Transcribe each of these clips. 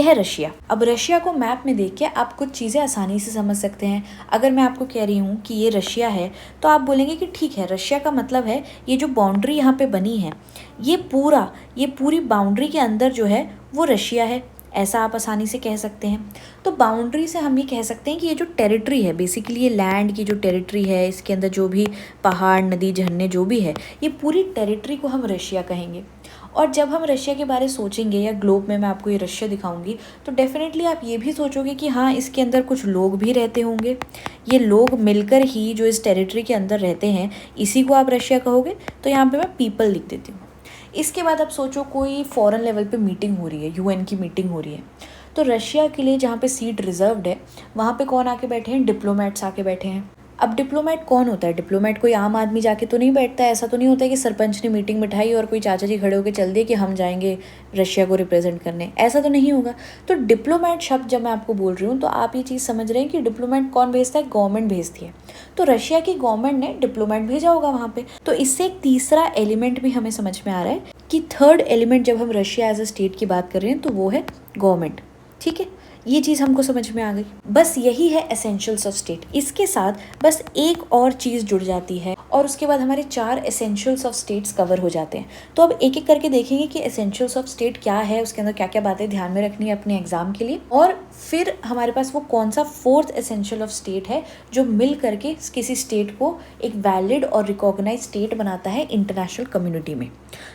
है रशिया। अब रशिया को मैप में देख के आप कुछ चीज़ें आसानी से समझ सकते हैं। अगर मैं आपको कह रही हूँ कि ये रशिया है तो आप बोलेंगे कि ठीक है, रशिया का मतलब है ये जो बाउंड्री यहाँ पे बनी है ये पूरी बाउंड्री के अंदर जो है वो रशिया है, ऐसा आप आसानी से कह सकते हैं। तो बाउंड्री से हम ये कह सकते हैं कि ये जो टेरिटरी है, बेसिकली ये लैंड की जो टेरिटरी है, इसके अंदर जो भी पहाड़, नदी, झरने जो भी है, ये पूरी टेरिटरी को हम रशिया कहेंगे। और जब हम रशिया के बारे सोचेंगे या ग्लोब में मैं आपको ये रशिया दिखाऊंगी तो डेफिनेटली आप ये भी सोचोगे कि हाँ, इसके अंदर कुछ लोग भी रहते होंगे। ये लोग मिलकर ही जो इस टेरिटरी के अंदर रहते हैं, इसी को आप रशिया कहोगे। तो यहाँ पे मैं पीपल लिख देती हूँ। इसके बाद आप सोचो कोई फॉरेन लेवल पे मीटिंग हो रही है, यूएन की मीटिंग हो रही है, तो रशिया के लिए जहाँ पे सीट रिजर्व्ड है वहाँ पे कौन आके बैठे हैं? डिप्लोमेट्स आके बैठे हैं। अब डिप्लोमेट कौन होता है? डिप्लोमेट कोई आम आदमी जाके तो नहीं बैठता है। ऐसा तो नहीं होता है कि सरपंच ने मीटिंग बिठाई और कोई चाचा जी खड़े होकर चल दिए कि हम जाएंगे रशिया को रिप्रेजेंट करने, ऐसा तो नहीं होगा। तो डिप्लोमेट शब्द जब मैं आपको बोल रही हूँ तो आप ये चीज़ समझ रहे हैं कि डिप्लोमेट कौन भेजता है? गवर्नमेंट भेजती है। तो रशिया की गवर्नमेंट ने डिप्लोमेट भेजा होगा वहाँ पे। तो इससे एक तीसरा एलिमेंट भी हमें समझ में आ रहा है कि थर्ड एलिमेंट जब हम रशिया एज अ स्टेट की बात कर रहे हैं तो वो है गवर्नमेंट। ठीक है, ये चीज़ हमको समझ में आ गई। बस यही है एसेंशियल्स ऑफ स्टेट। इसके साथ बस एक और चीज़ जुड़ जाती है और उसके बाद हमारे 4 एसेंशियल्स ऑफ स्टेट्स कवर हो जाते हैं। तो अब एक एक करके देखेंगे कि एसेंशियल्स ऑफ स्टेट क्या है, उसके अंदर क्या क्या बातें ध्यान में रखनी है अपने एग्जाम के लिए, और फिर हमारे पास वो कौन सा फोर्थ एसेंशियल ऑफ स्टेट है जो मिल करके किसी स्टेट को एक वैलिड और रिकॉग्नाइज स्टेट बनाता है इंटरनेशनल कम्युनिटी में।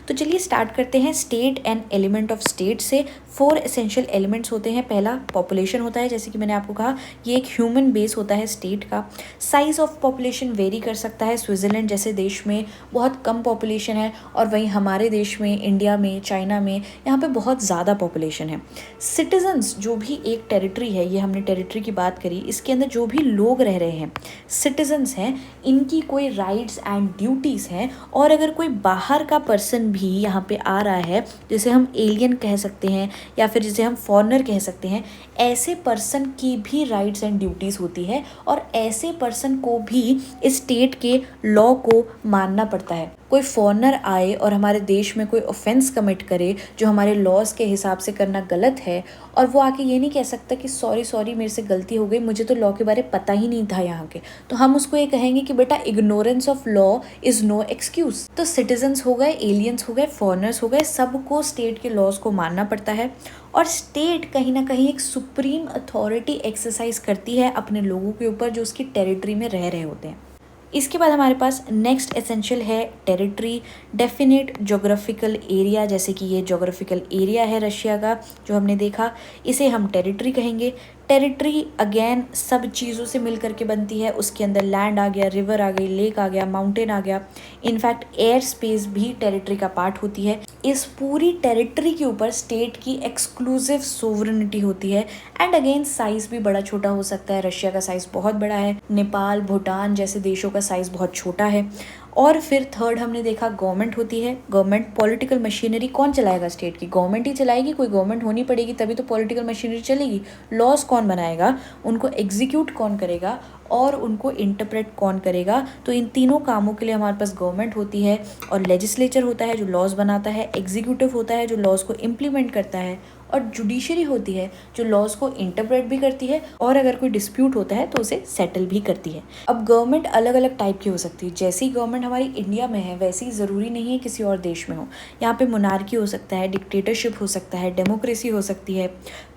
तो चलिए स्टार्ट करते हैं state and element of state से। 4 एसेंशियल एलिमेंट्स होते हैं। पहला पॉपुलेशन होता है, जैसे कि मैंने आपको कहा ये एक ह्यूमन बेस होता है स्टेट का। साइज ऑफ पॉपुलेशन वेरी कर सकता है। स्विट्ज़रलैंड जैसे देश में बहुत कम पॉपुलेशन है और वहीं हमारे देश में, इंडिया में, चाइना में यहाँ पे बहुत ज़्यादा पॉपुलेशन है। सिटीजन्स जो भी एक टेरिटरी है, ये हमने टेरिटरी की बात करी, इसके अंदर जो भी लोग रह रहे हैं सिटीजन्स हैं, इनकी कोई राइट्स एंड ड्यूटीज़ हैं। और अगर कोई बाहर का पर्सन भी यहाँ पे आ रहा है, जैसे हम एलियन कह सकते हैं या फिर जिसे हम फॉरेनर कह सकते हैं, ऐसे पर्सन की भी राइट्स एंड ड्यूटीज़ होती है और ऐसे पर्सन को भी इस स्टेट के लॉ को मानना पड़ता है। कोई फॉरेनर आए और हमारे देश में कोई ऑफेंस कमिट करे जो हमारे लॉज के हिसाब से करना गलत है, और वो आके ये नहीं कह सकता कि सॉरी मेरे से गलती हो गई, मुझे तो लॉ के बारे पता ही नहीं था यहाँ के, तो हम उसको ये कहेंगे कि बेटा ignorance of law is no excuse. तो सिटीजन्स हो गए, एलियंस हो गए, फॉरेनर्स हो गए, सबको स्टेट के लॉज को मानना पड़ता है। और स्टेट कहीं ना कहीं एक सुप्रीम अथॉरिटी एक्सरसाइज करती है अपने लोगों के ऊपर जो उसकी टेरिटरी में रह रहे होते हैं। इसके बाद हमारे पास नेक्स्ट एसेंशियल है टेरिटरी, डेफिनेट जोग्राफिकल एरिया। जैसे कि ये जोग्राफिकल एरिया है रशिया का जो हमने देखा, इसे हम टेरिटरी कहेंगे। टेरिटरी अगेन सब चीज़ों से मिल करके बनती है। उसके अंदर लैंड आ गया, रिवर आ गई, लेक आ गया, माउंटेन आ गया, इनफैक्ट एयर स्पेस भी टेरिटरी का पार्ट होती है। इस पूरी टेरिटरी के ऊपर स्टेट की एक्सक्लूसिव सोवरेनिटी होती है। एंड अगेन साइज़ भी बड़ा छोटा हो सकता है। रशिया का साइज़ बहुत बड़ा है, नेपाल, भूटान जैसे देशों का साइज़ बहुत छोटा है। और फिर थर्ड हमने देखा गवर्नमेंट होती है। गवर्नमेंट पॉलिटिकल मशीनरी कौन चलाएगा? स्टेट की गवर्नमेंट ही चलाएगी। कोई गवर्नमेंट होनी पड़ेगी तभी तो पॉलिटिकल मशीनरी चलेगी। लॉज कौन बनाएगा, उनको एग्जीक्यूट कौन करेगा और उनको इंटरप्रेट कौन करेगा? तो इन तीनों कामों के लिए हमारे पास गवर्नमेंट होती है। और लेजिस्लेचर होता है जो लॉज बनाता है, एग्जीक्यूटिव होता है जो लॉज को इम्प्लीमेंट करता है, और जुडिशरी होती है जो लॉज को इंटरप्रेट भी करती है और अगर कोई डिस्प्यूट होता है तो उसे सेटल भी करती है। अब गवर्नमेंट अलग अलग टाइप की हो सकती है। जैसी गवर्नमेंट हमारी इंडिया में है वैसी ही ज़रूरी नहीं है किसी और देश में हो। यहाँ पे मोनार्की हो सकता है, डिक्टेटरशिप हो सकता है, डेमोक्रेसी हो सकती है,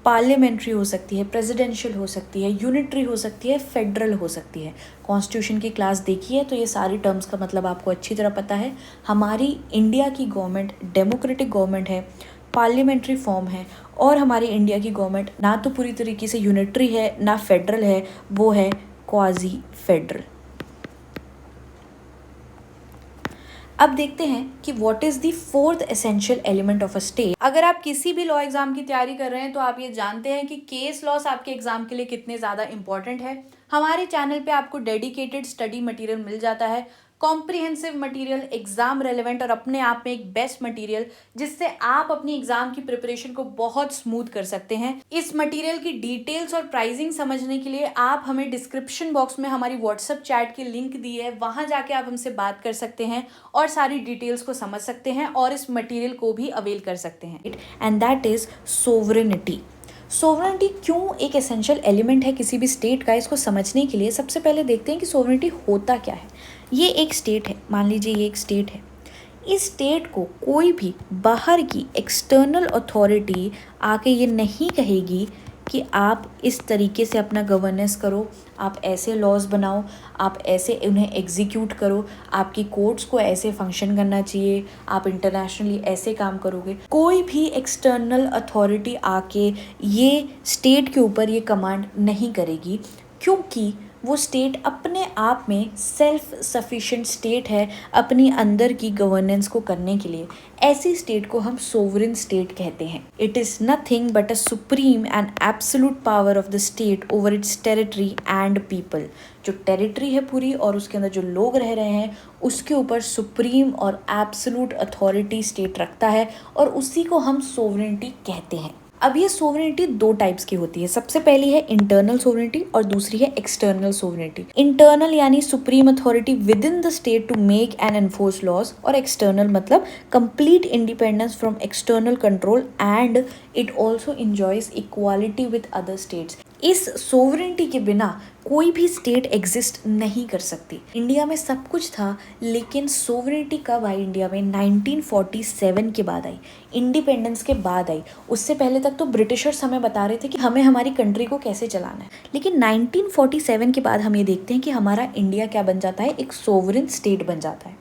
पार्लियामेंट्री हो सकती है, प्रेसिडेंशियल हो सकती है, यूनिटरी हो सकती है, फेडरल हो सकती है। कॉन्स्टिट्यूशन की क्लास देखी है तो ये सारी टर्म्स का मतलब आपको अच्छी तरह पता है। हमारी इंडिया की गवर्नमेंट डेमोक्रेटिक गवर्नमेंट है, पार्लियामेंट्री फॉर्म है, और हमारी इंडिया की गवर्नमेंट ना तो पूरी तरीके से यूनिटरी है ना फेडरल है, वो है क्वाजी फेडरल। अब देखते हैं कि what is the fourth essential element of a state. अगर आप किसी भी लॉ एग्जाम की तैयारी कर रहे हैं तो आप ये जानते हैं कि केस लॉस आपके एग्जाम के लिए कितने ज़्यादा इंपॉर्टेंट है। हमारे चैनल पे आपको डेडिकेटेड स्टडी मटेरियल मिल जाता है, कॉम्प्रिहेंसिव मटेरियल, एग्जाम रेलेवेंट और अपने आप में एक बेस्ट मटेरियल, जिससे आप अपनी एग्जाम की प्रिपरेशन को बहुत स्मूथ कर सकते हैं। इस मटेरियल की डिटेल्स और प्राइसिंग समझने के लिए आप हमें डिस्क्रिप्शन बॉक्स में हमारी व्हाट्सएप चैट की लिंक दी है, वहां जाके आप हमसे बात कर सकते हैं और सारी डिटेल्स को समझ सकते हैं और इस मटेरियल को भी अवेल कर सकते हैं। And that is sovereignty. Sovereignty क्यों एक एसेंशियल एलिमेंट है किसी भी स्टेट का, इसको समझने के लिए सबसे पहले देखते हैं कि सोवरेनिटी होता क्या है। ये एक स्टेट है, मान लीजिए ये एक स्टेट है। इस स्टेट को कोई भी बाहर की एक्सटर्नल अथॉरिटी आके ये नहीं कहेगी कि आप इस तरीके से अपना गवर्नेंस करो, आप ऐसे लॉज बनाओ, आप ऐसे उन्हें एग्जीक्यूट करो, आपकी कोर्ट्स को ऐसे फंक्शन करना चाहिए, आप इंटरनेशनली ऐसे काम करोगे। कोई भी एक्सटर्नल अथॉरिटी आके ये स्टेट के ऊपर ये कमांड नहीं करेगी, क्योंकि वो स्टेट अपने आप में सेल्फ सफिशिएंट स्टेट है अपनी अंदर की गवर्नेंस को करने के लिए। ऐसी स्टेट को हम सोवरेन स्टेट कहते हैं। It is nothing but a supreme and absolute power of the state over it's territory and people. जो टेरिटरी है पूरी और उसके अंदर जो लोग रह रहे हैं उसके ऊपर सुप्रीम और एब्सोल्यूट अथॉरिटी स्टेट रखता है और उसी को हम सोवरेनिटी कहते हैं। अब ये सोवरेनिटी दो टाइप्स की होती है। सबसे पहली है इंटरनल सोवरेनिटी और दूसरी है एक्सटर्नल सोवरेनिटी। इंटरनल यानी supreme authority within the state to make and enforce laws, और एक्सटर्नल मतलब complete independence from external control and it also enjoys equality with other states. इस सोवरेनिटी के बिना कोई भी स्टेट एग्जिस्ट नहीं कर सकती। इंडिया में सब कुछ था, लेकिन सोवरेनिटी कब आई इंडिया में? 1947 के बाद आई, इंडिपेंडेंस के बाद आई। उससे पहले तक तो ब्रिटिशर्स हमें बता रहे थे कि हमें हमारी कंट्री को कैसे चलाना है, लेकिन 1947 के बाद हम ये देखते हैं कि हमारा इंडिया क्या बन जाता है, एक सोवरेन स्टेट बन जाता है।